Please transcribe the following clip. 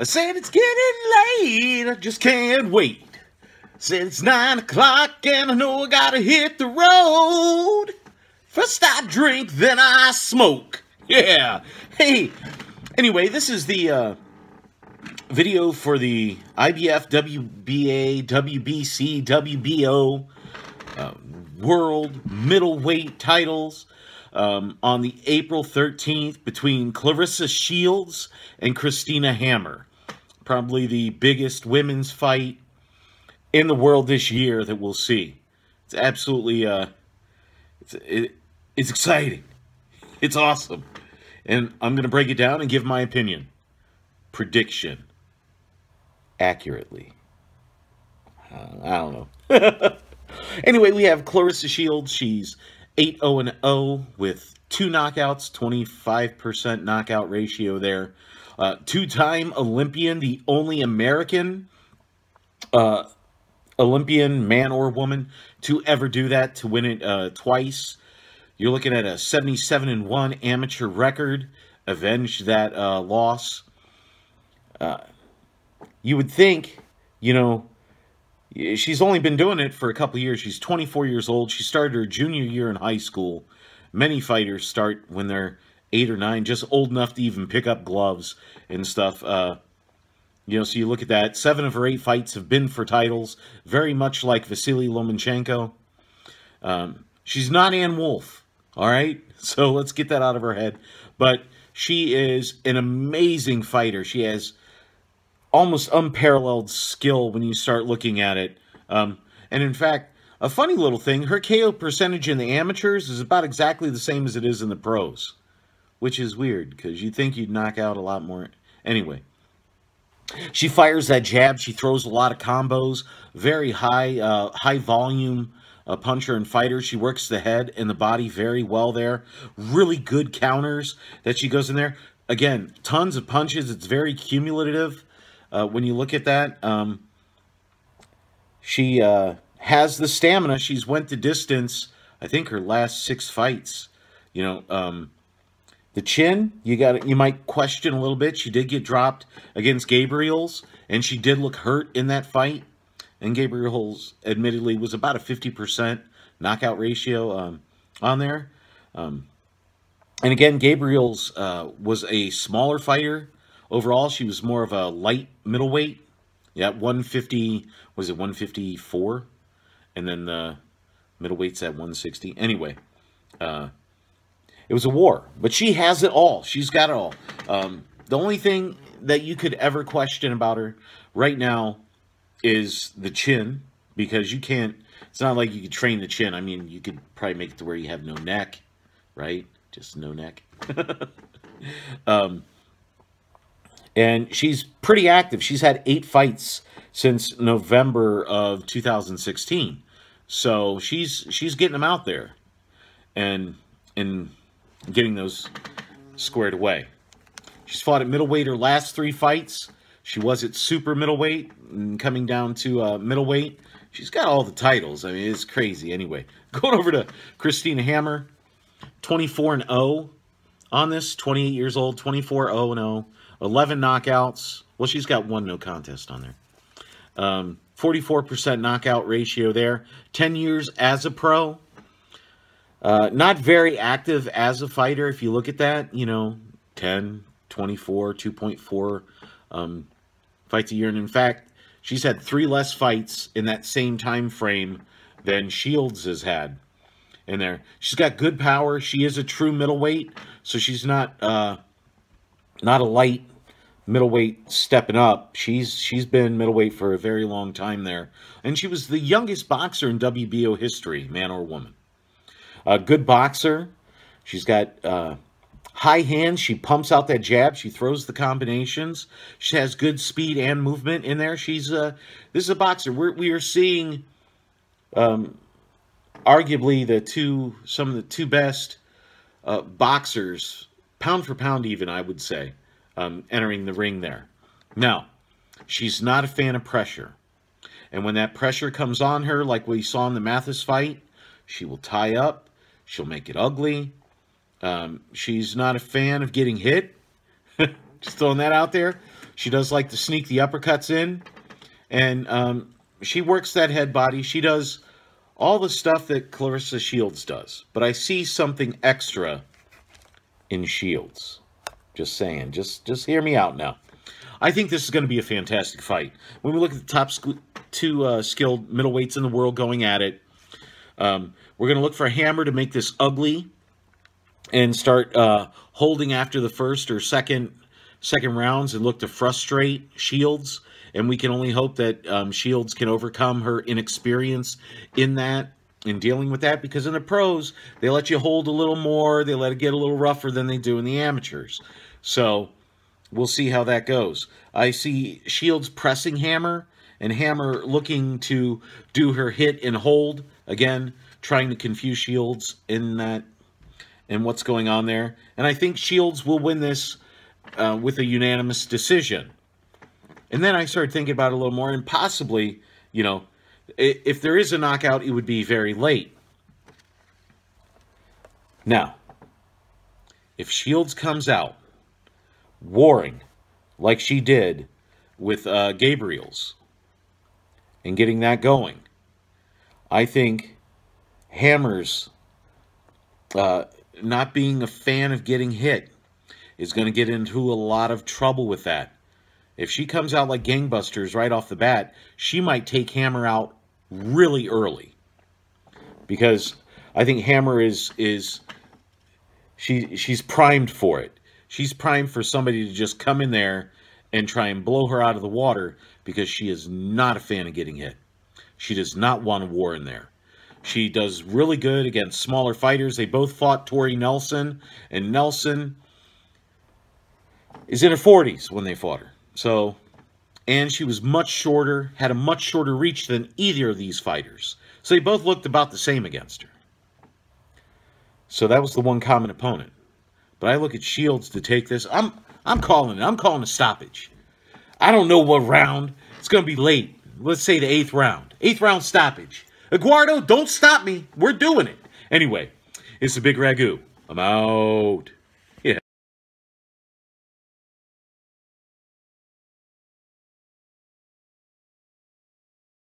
I said it's getting late, I just can't wait. Said it's 9 o'clock and I know I gotta hit the road. First I drink, then I smoke. Yeah. Hey, anyway, this is the video for the IBF, WBA, WBC, WBO World Middleweight titles on the April 13th between Claressa Shields and Christina Hammer. Probably the biggest women's fight in the world this year that we'll see. It's absolutely, it's exciting. It's awesome. And I'm going to break it down and give my opinion. Prediction. Accurately. I don't know. Anyway, we have Claressa Shields. She's 8-0-0 with 2 knockouts, 25% knockout ratio there. Two-time Olympian, the only American Olympian, man or woman, to ever do that, to win it twice. You're looking at a 77-1 amateur record. Avenged that loss. You would think, you know, she's only been doing it for a couple of years. She's 24 years old. She started her junior year in high school. Many fighters start when they're 8 or 9, just old enough to even pick up gloves and stuff. You know, so you look at that. 7 of her 8 fights have been for titles, very much like Vasily Lomachenko. She's not Ann Wolfe, all right? So let's get that out of her head. But she is an amazing fighter. She has almost unparalleled skill when you start looking at it. And in fact, a funny little thing, her KO percentage in the amateurs is about exactly the same as it is in the pros, which is weird because you'd think you'd knock out a lot more. Anyway, she fires that jab. She throws a lot of combos, very high volume puncher and fighter. She works the head and the body very well there. Really good counters that she goes in there. Again, tons of punches. It's very cumulative. When you look at that, she has the stamina. She's went the distance. I think her last 6 fights. You know, the chin, you might question a little bit. She did get dropped against Gabriel's, and she did look hurt in that fight. And Gabriel's, admittedly, was about a 50% knockout ratio on there. And again, Gabriel's was a smaller fighter. Overall, she was more of a light middleweight. Yeah, 150, was it 154? And then the middleweight's at 160. Anyway, it was a war. But she has it all. She's got it all. The only thing that you could ever question about her right now is the chin. Because you can't, it's not like you could train the chin. I mean, you could probably make it to where you have no neck, right? Just no neck. And she's pretty active. She's had 8 fights since November of 2016. So she's getting them out there and getting those squared away. She's fought at middleweight her last 3 fights. She was at super middleweight and coming down to middleweight. She's got all the titles. I mean, it's crazy. Anyway, going over to Christina Hammer, 24-0 on this, 28 years old, 24-0-0. 11 knockouts. Well, she's got 1 no contest on there. 44% knockout ratio there. 10 years as a pro. Not very active as a fighter. If you look at that, you know, 10, 24, 2.4 fights a year. And in fact, she's had 3 less fights in that same time frame than Shields has had in there. She's got good power. She is a true middleweight, so she's not a light middleweight stepping up. She's been middleweight for a very long time there. And she was the youngest boxer in WBO history, man or woman. A good boxer. She's got high hands. She pumps out that jab. She throws the combinations. She has good speed and movement in there. She's this is a boxer. We are seeing arguably some of the 2 best boxers, pound for pound even, I would say, entering the ring there. Now, she's not a fan of pressure. And when that pressure comes on her, like we saw in the Mathis fight, she will tie up. She'll make it ugly. She's not a fan of getting hit. Just throwing that out there. She does like to sneak the uppercuts in. And she works that head body. She does all the stuff that Claressa Shields does. But I see something extra in Shields. Just saying. Just hear me out now. I think this is going to be a fantastic fight. When we look at the top two skilled middleweights in the world going at it, we're going to look for Hammer to make this ugly and start holding after the first or second rounds and look to frustrate Shields. And we can only hope that Shields can overcome her inexperience in that, in dealing with that, because in the pros, they let you hold a little more, they let it get a little rougher than they do in the amateurs. So we'll see how that goes. I see Shields pressing Hammer, and Hammer looking to do her hit and hold, again, trying to confuse Shields in that, and what's going on there. And I think Shields will win this with a unanimous decision. And then I started thinking about it a little more, and possibly, you know, if there is a knockout, it would be very late. Now, if Shields comes out warring like she did with Gabriel's and getting that going, I think Hammer's not being a fan of getting hit is going to get into a lot of trouble with that. If she comes out like gangbusters right off the bat, she might take Hammer out really early. Because I think Hammer she's primed for it. She's primed for somebody to just come in there and try and blow her out of the water, because she is not a fan of getting hit. She does not want a war in there. She does really good against smaller fighters. They both fought Tori Nelson, and Nelson is in her 40s when they fought her. So, and she was much shorter, had a much shorter reach than either of these fighters. So they both looked about the same against her. So that was the one common opponent. But I look at Shields to take this. I'm calling it. I'm calling a stoppage. I don't know what round. It's going to be late. Let's say the 8th round. 8th round stoppage. Eduardo, don't stop me. We're doing it. Anyway, it's the Big Ragu. I'm out.